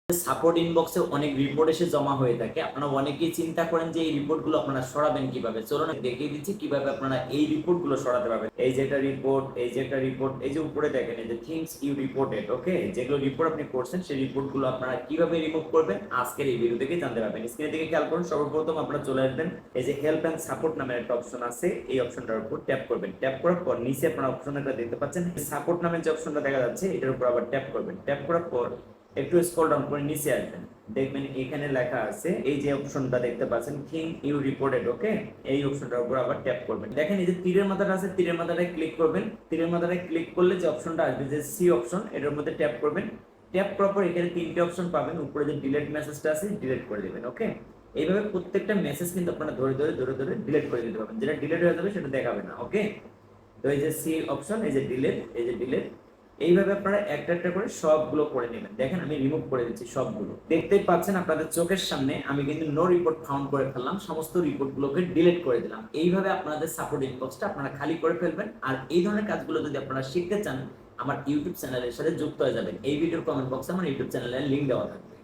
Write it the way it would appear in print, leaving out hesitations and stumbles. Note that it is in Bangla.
সাপোর্ট ইনবক্সে অনেক রিপোর্ট এসে জমা হয়ে থাকে। আপনারা অনেকেই চিন্তা করেন যে এই রিপোর্টগুলো আপনারা সরাবেন কিভাবে। চলুন দেখিয়ে দিচ্ছি কিভাবে আপনারা এই রিপোর্টগুলো সরাতে পারবেন। এই যে একটা রিপোর্ট, এই যে একটা রিপোর্ট, এই যে উপরে দেখেন এই যে থিংস ইউ রিপোর্টেড, ওকে, যেগুলো রিপোর্ট আপনি করছেন সেই রিপোর্টগুলো আপনারা কিভাবে রিমুভ করবেন আজকের এই ভিডিও থেকে জানতে পারবেন। স্ক্রিনে থেকে খেয়াল করুন, সর্বপ্রথম আপনারা চলে আসবেন এই যে হেল্প এন্ড সাপোর্ট নামের একটা অপশন আছে, এই অপশনটার উপর ট্যাপ করবেন। ট্যাপ করার পর নিচে আপনারা অপশনটা দেখতে পাচ্ছেন সাপোর্ট নামের যে অপশনটা দেখা যাচ্ছে এটার উপর আবার ট্যাপ করবেন। ট্যাপ করার পর একটু স্ক্রল ডাউন করে নিচে আসবেন, দেখবেন এখানে লেখা আছে এই যে অপশনটা দেখতে পাচ্ছেন থিং ইউ রিপোর্টেড, ওকে, এই অপশনটার উপর আবার ট্যাপ করবেন। দেখেন এই যে তীরের মাথাটা আছে, তীরের মাথাটায় ক্লিক করবেন। তীরের মাথাটায় ক্লিক করলে যে অপশনটা আসবে যে সি অপশন, এটার মধ্যে ট্যাপ করবেন। ট্যাপ করার পর এখানে তিনটে অপশন পাবেন, উপরে যে ডিলিট মেসেজটা আছে ডিলিট করে দিবেন, ওকে। এইভাবে প্রত্যেকটা মেসেজ কিন্তু আপনারা ধরে ধরে ধরে ধরে ডিলিট করে দিতে পারবেন, যেটা ডিলিট হয়ে যাবে সেটা দেখাবে না, ওকে। তো এই যে সি অপশন, এই যে ডিলিট, এই যে ডিলিট, এইভাবে আপনারা একটা একটা করে সবগুলো করে নেবেন। দেখেন আমি রিমুভ করে দিচ্ছি সবগুলো, দেখতেই পাচ্ছেন আপনাদের চোখের সামনে আমি কিন্তু নো রিপোর্ট ফাউন্ড করে ফেললাম, সমস্ত রিপোর্টগুলোকে ডিলিট করে দিলাম। এইভাবে আপনাদের সাপোর্ট ইনবক্সটা আপনারা খালি করে ফেলবেন। আর এই ধরনের কাজগুলো যদি আপনারা শিখতে চান আমার ইউটিউব চ্যানেলের সাথে যুক্ত হয়ে যাবেন। এই ভিডিওর কমেন্ট বক্সে আমার ইউটিউব চ্যানেলের লিংক দেওয়া থাকবে।